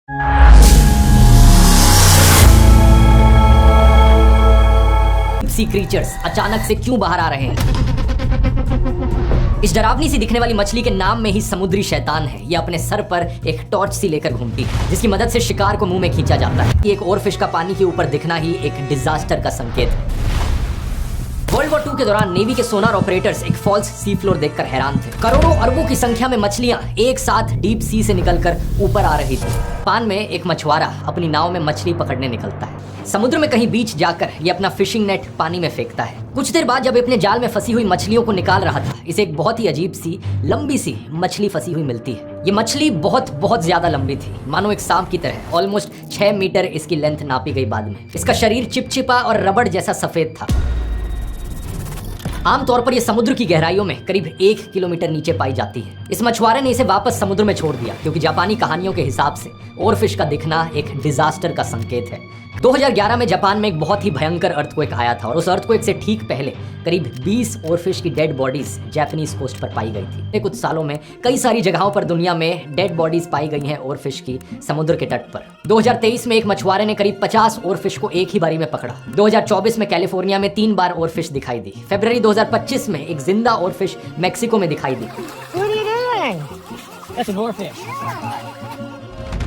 Sea creatures अचानक से क्यों बाहर आ रहे हैं? इस डरावनी सी दिखने वाली मछली के नाम में ही समुद्री शैतान है। ये अपने सर पर एक टॉर्च सी लेकर घूमती है, जिसकी मदद से शिकार को मुंह में खींचा जाता है। एक और फिश का पानी के ऊपर दिखना ही एक डिजास्टर का संकेत है। वर्ल्ड वॉर 2 के दौरान नेवी के सोनार ऑपरेटर्स एक फॉल्स सी फ्लोर देखकर हैरान थे। करोड़ों अरबों की संख्या में मछलियां एक साथ डीप सी से निकलकर ऊपर आ रही थी। जापान में एक मछुआरा अपनी नाव में मछली पकड़ने निकलता है। समुद्र में कहीं बीच जाकर ये अपना फिशिंग नेट पानी में फेंकता है। कुछ देर बाद जब अपने जाल में फंसी हुई मछलियों को निकाल रहा था, इसे एक बहुत ही अजीब सी लंबी सी मछली फंसी हुई मिलती है। ये मछली बहुत ज्यादा लंबी थी, मानो एक सांप की तरह। ऑलमोस्ट 6 मीटर इसकी लेंथ नापी गई बाद में। इसका शरीर चिपचिपा और रबड़ जैसा सफेद था। आमतौर पर यह समुद्र की गहराइयों में करीब 1 किलोमीटर नीचे पाई जाती है। इस मछुआरे ने इसे वापस समुद्र में छोड़ दिया, क्योंकि जापानी कहानियों के हिसाब से ओरफिश का दिखना एक डिजास्टर का संकेत है। 2011 में जापान में एक बहुत ही भयंकर अर्थक्वेक आया था, और उस अर्थक्वेक से ठीक पहले करीब 20 ओरफिश की डेड बॉडीज जापानीज कोस्ट पर पाई गई थी। कुछ सालों में कई सारी जगहों पर दुनिया में डेड बॉडीज पाई गई हैं ओरफिश की समुद्र के तट पर। 2023 में एक मछुआरे ने करीब 50 ओरफिश को एक ही बारी में पकड़ा। 2024 में कैलिफोर्निया में 3 बार ओरफिश दिखाई दी। फरवरी 2025 में एक जिंदा ओरफिश मैक्सिको में दिखाई दी।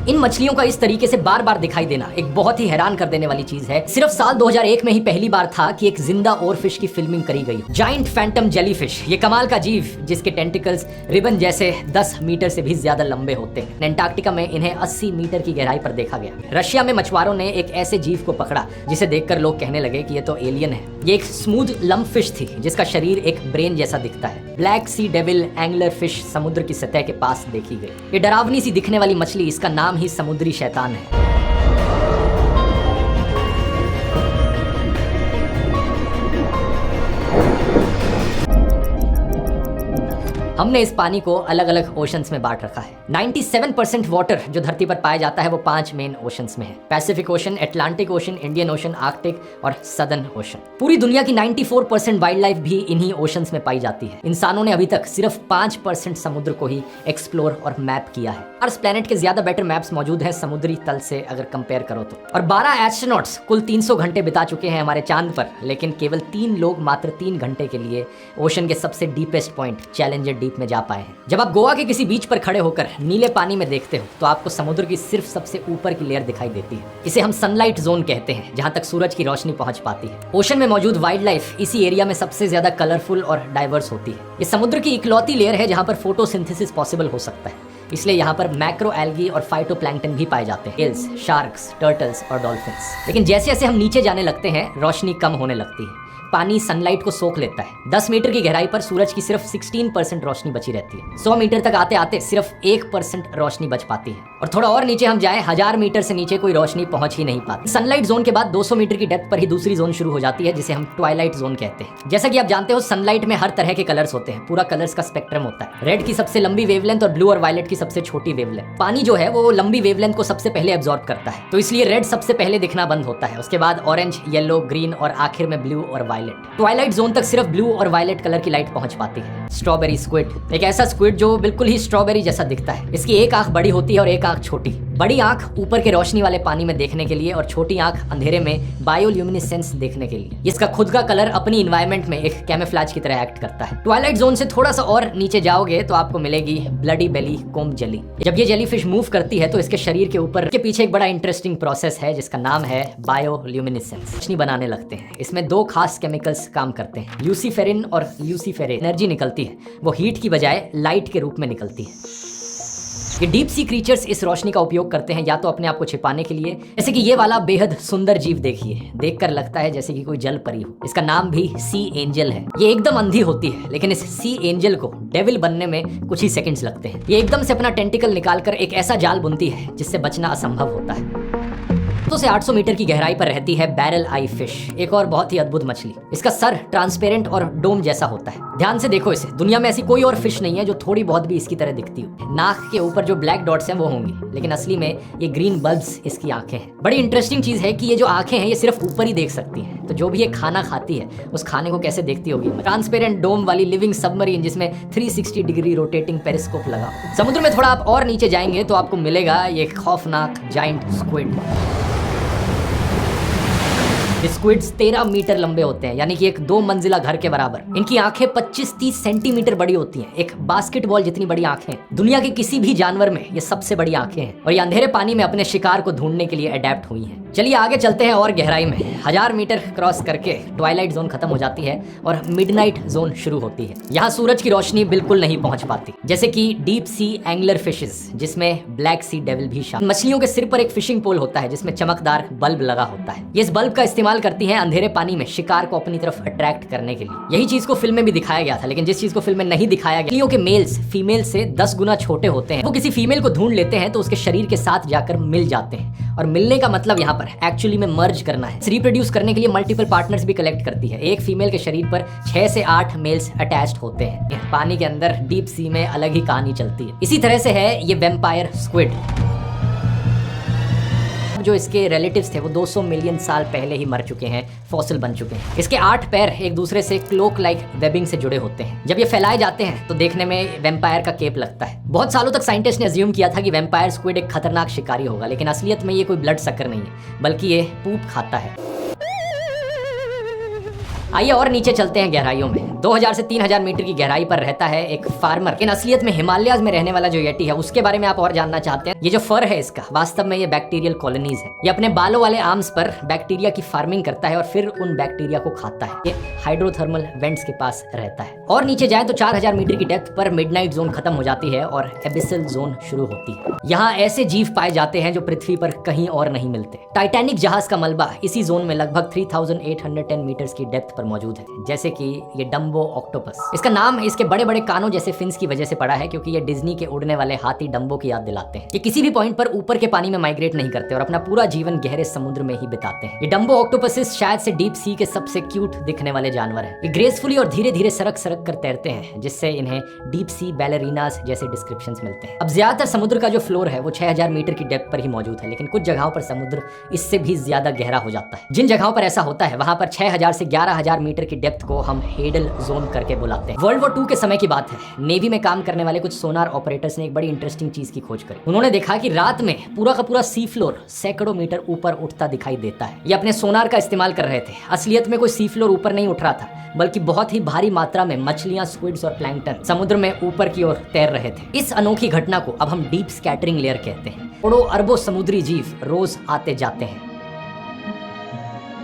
इन मछलियों का इस तरीके से बार बार दिखाई देना एक बहुत ही हैरान कर देने वाली चीज है। सिर्फ साल 2001 में ही पहली बार था कि एक जिंदा ओरफिश की फिल्मिंग करी गई। जाइंट फैंटम जेलीफिश, ये कमाल का जीव जिसके टेंटिकल्स रिबन जैसे 10 मीटर से भी ज्यादा लंबे होते हैं। एंटार्क्टिका में इन्हें 80 मीटर की गहराई पर देखा गया। रशिया में मछुआरों ने एक ऐसे जीव को पकड़ा जिसे देखकर लोग कहने लगे कि ये तो एलियन है। ये एक स्मूथ लंप फिश थी जिसका शरीर एक ब्रेन जैसा दिखता है। ब्लैक सी डेविल एंगलर फिश समुद्र की सतह के पास देखी गई। ये डरावनी सी दिखने वाली मछली, इसका नाम ही समुद्री शैतान है। हमने इस पानी को अलग अलग ओशंस में बांट रखा है। 97% वाटर जो धरती पर पाया जाता है वो 5 मेन ओशंस में है। Pacific ocean, Atlantic ocean, Indian ocean, Arctic और सदर्न ओशन। पूरी दुनिया की 94% वाइल्ड लाइफ भी इन्हीं ओशंस में पाई जाती है। इंसानों ने अभी तक सिर्फ 5% समुद्र को ही एक्सप्लोर और मैप किया है। अर्थ प्लेनेट के ज्यादा बेटर मैप्स मौजूद हैं समुद्री तल से अगर कंपेयर करो तो। और 12 एस्ट्रोनॉट्स कुल 300 घंटे बिता चुके हैं हमारे चांद पर, लेकिन केवल 3 लोग मात्र 3 घंटे के लिए ओशन के सबसे डीपेस्ट पॉइंट चैलेंजर डीप में जा पाए हैं। जब आप गोवा के किसी बीच पर खड़े होकर नीले पानी में देखते हो तो आपको समुद्र की सिर्फ सबसे ऊपर की लेयर दिखाई देती है। इसे हम सनलाइट जोन कहते हैं, जहां तक सूरज की रोशनी पहुंच पाती है। ओशन में मौजूद वाइल्ड लाइफ इसी एरिया में सबसे ज्यादा कलरफुल और डाइवर्स होती है। ये समुद्र की इकलौती लेयर है जहां पर फोटोसिंथेसिस पॉसिबल हो सकता है, इसलिए यहाँ पर मैक्रो एल्गी और फाइटोप्लैंक्टन भी पाए जाते हैं। एल्स, शार्क्स, टर्टल्स और डॉल्फिन्स। लेकिन जैसे जैसे हम नीचे जाने लगते हैं रोशनी कम होने लगती है। पानी सनलाइट को सोख लेता है। 10 मीटर की गहराई पर सूरज की सिर्फ 16% रोशनी बची रहती है। 100 मीटर तक आते आते सिर्फ 1% रोशनी बच पाती है। और थोड़ा और नीचे हम जाए, 1000 मीटर से नीचे कोई रोशनी पहुंच ही नहीं पाती। सनलाइट जोन के बाद 200 मीटर की डेप्थ पर ही दूसरी जोन शुरू हो जाती है, जिसे हम ट्वाइलाइट जोन कहते हैं। जैसा कि आप जानते हो, सनलाइट में हर तरह के कलर्स होते हैं, पूरा कलर्स का स्पेक्ट्रम होता है। रेड की सबसे लंबी वेवलेंथ और ब्लू और वायलेट की सबसे छोटी वेवलेंथ। पानी जो है वो लंबी वेवलेंथ को सबसे पहले एब्जॉर्ब करता है, तो इसलिए रेड सबसे पहले दिखना बंद होता है। उसके बाद ऑरेंज, येलो, ग्रीन और आखिर में ब्लू और वायलेट। ट्वाइलाइट जोन तक सिर्फ ब्लू और वायलेट कलर की लाइट पहुंच पाती है। स्ट्रॉबेरी स्क्विड, एक ऐसा स्क्विड जो बिल्कुल ही स्ट्रॉबेरी जैसा दिखता है। इसकी एक आंख बड़ी होती है और एक आंख छोटी। बड़ी आंख ऊपर के रोशनी वाले पानी में देखने के लिए और छोटी आंख अंधेरे में बायोल्यूमिनेसेंस देखने के लिए। इसका खुद का कलर अपनी इन्वायरमेंट में एक कैमोफ्लेज की तरह एक्ट करता है। ट्वाइलाइट जोन से थोड़ा सा और नीचे जाओगे तो आपको मिलेगी ब्लडी बेली कोम्ब जेली। जब ये जेलीफिश मूव करती है तो इसके शरीर के ऊपर के पीछे एक बड़ा इंटरेस्टिंग प्रोसेस है जिसका नाम है बायोल्यूमिनेसेंस। रोशनी बनाने लगते हैं। इसमें 2 खास केमिकल्स काम करते हैं, ल्यूसीफेरिन और ल्यूसीफेरे। एनर्जी निकलती है वो हीट की बजाय लाइट के रूप में निकलती है। ये डीप सी क्रीचर्स इस रोशनी का उपयोग करते हैं या तो अपने आप को छिपाने के लिए, जैसे कि ये वाला बेहद सुंदर जीव देखिए, देखकर लगता है जैसे कि कोई जल परी हो। इसका नाम भी सी एंजल है। ये एकदम अंधी होती है, लेकिन इस सी एंजल को डेविल बनने में कुछ ही सेकंड्स लगते हैं। ये एकदम से अपना टेंटिकल निकालकर एक ऐसा जाल बुनती है जिससे बचना असंभव होता है। तो से 800 मीटर की गहराई पर रहती है बैरल आई फिश, एक और बहुत ही अद्भुत मछली। इसका सर ट्रांसपेरेंट और डोम जैसा होता है। ध्यान से देखो इसे, दुनिया में ऐसी कोई और फिश नहीं है जो थोड़ी बहुत भी इसकी तरह दिखती हो। नाक के ऊपर जो ब्लैक डॉट्स हैं वो होंगी, लेकिन असली में ये ग्रीन बल्ब्स इसकी आंखें हैं। बड़ी इंटरेस्टिंग चीज है कि ये जो आंखें हैं ये सिर्फ ऊपर ही देख सकती हैं। तो जो भी ये खाना खाती है उस खाने को कैसे देखती होगी। ट्रांसपेरेंट डोम वाली लिविंग सबमरीन जिसमें 360 डिग्री रोटेटिंग पेरिस्कोप लगा। समुद्र में थोड़ा आप और नीचे जाएंगे तो आपको मिलेगा ये खौफनाक जाइंट स्क्विड। स्क्विड्स 13 मीटर लंबे होते हैं, यानी कि एक 2 मंजिला घर के बराबर। इनकी आंखें 25-30 सेंटीमीटर बड़ी होती हैं, एक बास्केटबॉल जितनी बड़ी आंखें। दुनिया के किसी भी जानवर में ये सबसे बड़ी आंखें हैं और ये अंधेरे पानी में अपने शिकार को ढूंढने के लिए अडेप्ट हुई हैं। चलिए आगे चलते हैं और गहराई में। 1000 मीटर क्रॉस करके ट्वाइलाइट जोन खत्म हो जाती है और मिडनाइट जोन शुरू होती है। यहाँ सूरज की रोशनी बिल्कुल नहीं पहुंच पाती, जैसे कि डीप सी एंगलर फिशेस जिसमें ब्लैक सी डेविल भी शामिल। मछलियों के सिर पर एक फिशिंग पोल होता है जिसमें चमकदार बल्ब लगा होता है। ये इस बल्ब का इस्तेमाल करती हैं अंधेरे पानी में शिकार को अपनी तरफ अट्रैक्ट करने के लिए। यही चीज को फिल्म में भी दिखाया गया था, लेकिन जिस चीज को फिल्म में नहीं दिखाया गया, मछलियों के मेल्स फीमेल से 10 गुना छोटे होते हैं। वो किसी फीमेल को ढूंढ लेते हैं तो उसके शरीर के साथ जाकर मिल जाते हैं, और मिलने का मतलब यहाँ पर एक्चुअली में मर्ज करना है। रिप्रोड्यूस करने के लिए मल्टीपल पार्टनर्स भी कलेक्ट करती है। एक फीमेल के शरीर पर 6 से 8 मेल्स अटैच्ड होते हैं। पानी के अंदर डीप सी में अलग ही कहानी चलती है। इसी तरह से है ये वेम्पायर स्क्विड। जो इसके रिलेटिव्स थे वो 200 मिलियन साल पहले ही मर चुके हैं, फॉसिल बन चुके हैं। इसके 8 पैर एक दूसरे से क्लोक लाइक वेबिंग से जुड़े होते हैं। जब ये फैलाए जाते हैं तो देखने में वेम्पायर का केप लगता है। बहुत सालों तक साइंटिस्ट ने अज्यूम किया था कि वेम्पायर स्क्विड एक खतरनाक शिकारी होगा, लेकिन असलियत में ये कोई ब्लड सकर नहीं है, बल्कि ये पूप खाता है। आइए और नीचे चलते हैं गहराइयों में। 2000 से 3000 मीटर की गहराई पर रहता है एक फार्मर, लेकिन असलियत में हिमालयाज में रहने वाला जो येटी है उसके बारे में आप और जानना चाहते हैं। ये जो फर है इसका, वास्तव में ये बैक्टीरियल कॉलोनीज है। ये अपने बालों वाले आर्म्स पर बैक्टीरिया की फार्मिंग करता है और फिर उन बैक्टीरिया को खाता है। ये हाइड्रोथर्मल वेंट्स के पास रहता है। और नीचे जाए तो 4000 मीटर की डेप्थ पर मिडनाइट जोन खत्म हो जाती है और एबिसल जोन शुरू होती है। यहाँ ऐसे जीव पाए जाते हैं जो पृथ्वी पर कहीं और नहीं मिलते। टाइटैनिक जहाज का मलबा इसी जोन में लगभग 3810 मीटर्स की डेप्थ पर मौजूद है, जैसे कि ये डम्बो ऑक्टोपस। इसका नाम इसके बड़े बड़े कानों जैसे फिन्स की वजह से पड़ा है, क्योंकि ये डिज्नी के उड़ने वाले हाथी डम्बो की याद दिलाते हैं। ये किसी भी पॉइंट पर ऊपर के पानी में माइग्रेट नहीं करते और अपना पूरा जीवन गहरे समुद्र में ही बिताते हैं। ये डम्बो ऑक्टोपसिस शायद से डीप सी के सबसे क्यूट दिखने वाले जानवर है। ये ग्रेसफुली और धीरे धीरे सरक सरक कर तैरते हैं, जिससे इन्हें डीप सी बैलरीनास जैसे डिस्क्रिप्शंस मिलते हैं। अब ज्यादातर समुद्र का जो फ्लोर है वो 6000 मीटर की डेप्थ पर ही मौजूद है, लेकिन कुछ जगहों पर समुद्र इससे भी ज्यादा गहरा हो जाता है। जिन जगहों पर ऐसा होता है वहां पर 6000 से 11000 मीटर की डेप्थ को हम हेडल जोन करके बुलाते हैं। वर्ल्ड वॉर 2 के समय की बात है। नेवी में काम करने वाले कुछ सोनार ऑपरेटर्स ने एक बड़ी इंटरेस्टिंग चीज की खोज करी। उन्होंने देखा कि रात में पूरा का पूरा सी फ्लोर सैकड़ों मीटर ऊपर उठता दिखाई देता है। ये अपने सोनार का इस्तेमाल कर रहे थे। असलियत में कोई सी फ्लोर ऊपर नहीं उठ रहा था, बल्कि बहुत ही भारी मात्रा में मछलियां, स्क्विड्स और प्लैंकटन समुद्र में ऊपर की ओर तैर रहे थे। इस अनोखी घटना को अब हम डीप स्कैटरिंग लेयर कहते हैं। करोड़ों अरबों समुद्री जीव रोज आते जाते हैं।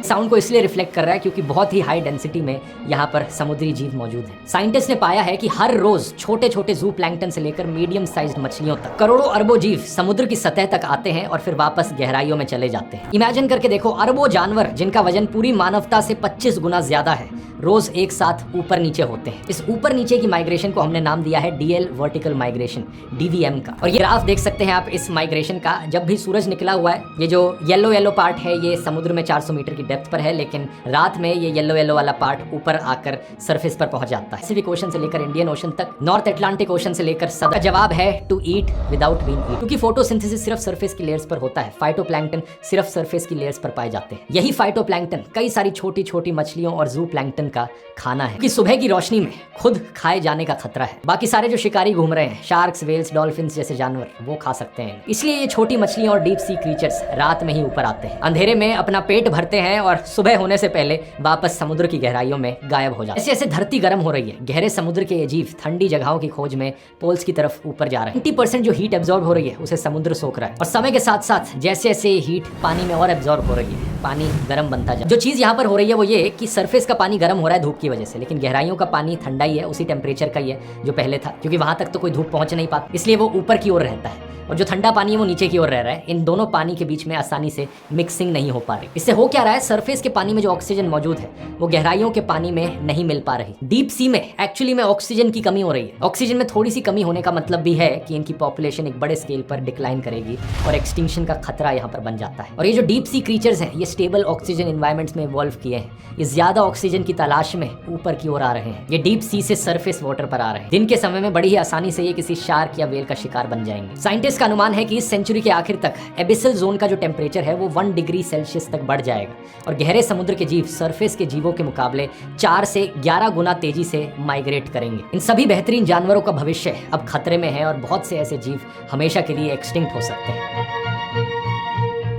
साउंड को इसलिए रिफ्लेक्ट कर रहा है क्योंकि बहुत ही हाई डेंसिटी में यहाँ पर समुद्री जीव मौजूद हैं। साइंटिस्ट ने पाया है कि हर रोज छोटे छोटे जू प्लैंकटन से लेकर मीडियम साइज्ड मछलियों तक करोड़ों अरबों जीव समुद्र की सतह तक आते हैं और फिर वापस गहराइयों में चले जाते हैं। इमेजिन करके देखो, अरबों जानवर जिनका वजन पूरी मानवता से 25 गुना ज्यादा है, रोज एक साथ ऊपर नीचे होते हैं। इस ऊपर नीचे की माइग्रेशन को हमने नाम दिया है डीएल वर्टिकल माइग्रेशन, डीवीएम का। और ये ग्राफ देख सकते हैं आप इस माइग्रेशन का। जब भी सूरज निकला हुआ है, ये जो येलो येलो पार्ट है ये समुद्र में 400 मीटर की डेप्थ पर है, लेकिन रात में ये येलो येलो वाला पार्ट ऊपर आकर सरफेस पर पहुंच जाता है। पैसिफिक ओशन से लेकर इंडियन ओशन तक, नॉर्थ अटलांटिक ओशन से लेकर सब का जवाब है टू ईट विदाउट बीइंग ईट, क्योंकि फोटोसिंथेसिस सिर्फ सरफेस की लेयर्स पर होता है। फाइटोप्लैंक्टन सिर्फ सरफेस की लेयर्स पर पाए जाते हैं। यही फाइटोप्लैंक्टन कई सारी छोटी छोटी मछलियों और जू प्लैंक्टन का खाना है, कि सुबह की रोशनी में खुद खाए जाने का खतरा है। बाकी सारे जो शिकारी घूम रहे हैं, शार्क्स, वेल्स, डॉल्फिन्स जैसे जानवर, वो खा सकते हैं। इसलिए ये छोटी मछलियां और डीप सी क्रीचर्स रात में ही ऊपर आते हैं, अंधेरे में अपना पेट भरते हैं और सुबह होने से पहले वापस समुद्र की गहराइयों में गायब हो जाते हैं। ऐसे धरती गर्म हो रही है, गहरे समुद्र के ये जीव ठंडी जगहों की खोज में पोल्स की तरफ ऊपर जा रहे हैं। 90% जो हीट एब्जॉर्ब हो रही है उसे समुद्र सोख रहा है, और समय के साथ साथ जैसे जैसे हीट पानी में और एब्जॉर्ब हो रही है, पानी गर्म बनता जा। जो चीज यहाँ पर हो रही है वो ये कि सरफेस का पानी गर्म हो रहा है धूप की वजह से, लेकिन गहराइयों का पानी ठंडा ही है, उसी टेम्परेचर का ही है जो पहले था, क्योंकि वहां तक तो कोई धूप पहुंच नहीं पाती, इसलिए वो ऊपर की ओर रहता है, और जो ठंडा पानी है वो नीचे की ओर रह रहा है। इन दोनों पानी के बीच में आसानी से मिक्सिंग नहीं हो पा रही। इससे हो क्या रहा है, सरफेस के पानी में जो ऑक्सीजन मौजूद है वो गहराइयों के पानी में नहीं मिल पा रही। डीप सी में एक्चुअली में ऑक्सीजन की कमी हो रही है। ऑक्सीजन में थोड़ी सी कमी होने का मतलब भी है कि इनकी पॉपुलेशन एक बड़े स्केल पर डिक्लाइन करेगी और एक्सटिंक्शन का खतरा यहाँ पर बन जाता है। और ये जो डीप सी क्रीचर्स हैं ये स्टेबल ऑक्सीजन एनवायरनमेंट्स में इवॉल्व किए हैं, ये ज्यादा ऑक्सीजन की तलाश में ऊपर की ओर आ रहे हैं। ये डीप सी से सरफेस वाटर पर आ रहे हैं। दिन के समय में बड़ी ही आसानी से ये किसी शार्क या वेल का शिकार बन जाएंगे। साइंटिस्ट का अनुमान है कि इस सेंचुरी के आखिर तक एबिसल जोन का जो टेम्परेचर है वो 1 डिग्री सेल्सियस तक बढ़ जाएगा और गहरे समुद्र के जीव सरफेस के जीवों के मुकाबले 4 से 11 गुना तेजी से माइग्रेट करेंगे। इन सभी बेहतरीन जानवरों का भविष्य अब खतरे में है और बहुत से ऐसे जीव हमेशा के लिए एक्सटिंक्ट हो सकते हैं।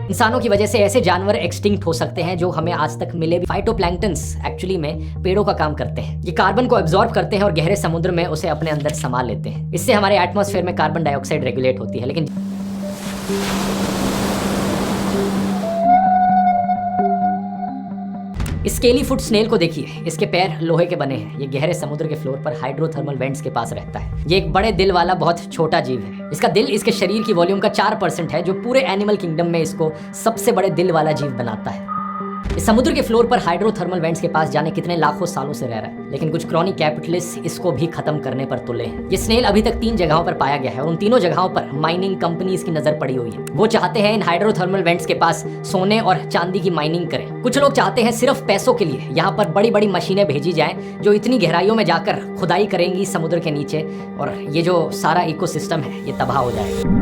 इंसानों की वजह से ऐसे जानवर एक्सटिंक्ट हो सकते हैं जो हमें आज तक मिले। फाइटोप्लैंक्टन्स एक्चुअली में पेड़ों का काम करते हैं। ये कार्बन को एब्जॉर्ब करते हैं और गहरे समुद्र में उसे अपने अंदर समा लेते हैं। इससे हमारे एटमॉस्फेयर में कार्बन डाइऑक्साइड रेगुलेट होती है। लेकिन स्केली फुट स्नेल को देखिए, इसके पैर लोहे के बने हैं। ये गहरे समुद्र के फ्लोर पर हाइड्रोथर्मल वेंट्स के पास रहता है। ये एक बड़े दिल वाला बहुत छोटा जीव है। इसका दिल इसके शरीर की वॉल्यूम का 4% है, जो पूरे एनिमल किंगडम में इसको सबसे बड़े दिल वाला जीव बनाता है। इस समुद्र के फ्लोर पर हाइड्रोथर्मल वेंट्स के पास जाने कितने लाखों सालों से रह रहा है, लेकिन कुछ क्रॉनिक कैपिटलिस्ट इसको भी खत्म करने पर तुले हैं। ये स्नेल अभी तक 3 जगहों पर पाया गया है और उन तीनों जगहों पर माइनिंग कंपनीज की नजर पड़ी हुई है। वो चाहते हैं इन हाइड्रोथर्मल वेंट्स के पास सोने और चांदी की माइनिंग करें। कुछ लोग चाहते हैं सिर्फ पैसों के लिए यहाँ पर बड़ी बड़ी मशीनें भेजी जाएं जो इतनी गहराइयों में जाकर खुदाई करेंगी समुद्र के नीचे, और ये जो सारा इकोसिस्टम है ये तबाह हो जाएगा।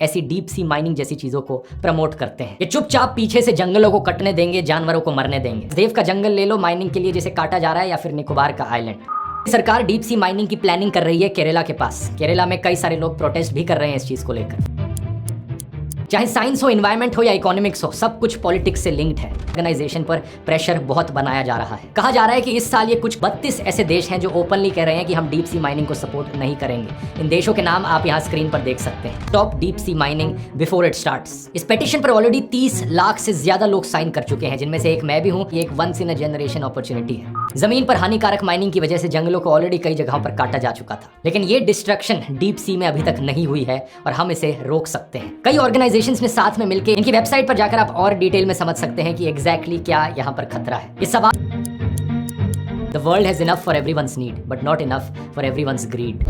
ऐसी डीप सी माइनिंग जैसी चीजों को प्रमोट करते हैं। ये चुपचाप पीछे से जंगलों को कटने देंगे, जानवरों को मरने देंगे। देव का जंगल ले लो माइनिंग के लिए जिसे काटा जा रहा है, या फिर निकोबार का आइलैंड। सरकार डीप सी माइनिंग की प्लानिंग कर रही है केरला के पास। केरला में कई सारे लोग प्रोटेस्ट भी कर रहे हैं इस चीज को लेकर। चाहे साइंस हो, इन्वायरमेंट हो या इकोनॉमिक्स हो, सब कुछ पॉलिटिक्स से लिंक्ड है। ऑर्गेनाइजेशन पर प्रेशर बहुत बनाया जा रहा है। कहा जा रहा है कि इस साल ये कुछ 32 ऐसे देश हैं जो ओपनली कह रहे हैं कि हम डीप सी माइनिंग को सपोर्ट नहीं करेंगे। इन देशों के नाम आप यहाँ स्क्रीन पर देख सकते हैं। Stop deep sea mining before it starts. इस पेटिशन पर ऑलरेडी 30 लाख से ज्यादा लोग साइन कर चुके हैं, जिनमें से एक मैं भी हूँ। ये एक once in a generation opportunity है। जमीन पर हानिकारक माइनिंग की वजह से जंगलों को ऑलरेडी कई जगहों पर काटा जा चुका था, लेकिन ये डिस्ट्रक्शन डीप सी में अभी तक नहीं हुई है और हम इसे रोक सकते हैं। कई ऑर्गेनाइजेशंस ने साथ में मिलकर इनकी वेबसाइट पर जाकर आप और डिटेल में समझ सकते हैं कि एग्जैक्टली क्या यहाँ पर खतरा है। इस सवाल The world has enough for everyone's need, but not enough for everyone's greed.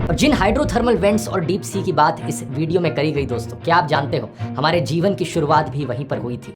और जिन हाइड्रोथर्मल वेंट्स और डीप सी की बात इस वीडियो में करी गई दोस्तों, क्या आप जानते हो हमारे जीवन की शुरुआत भी वहीं पर हुई थी।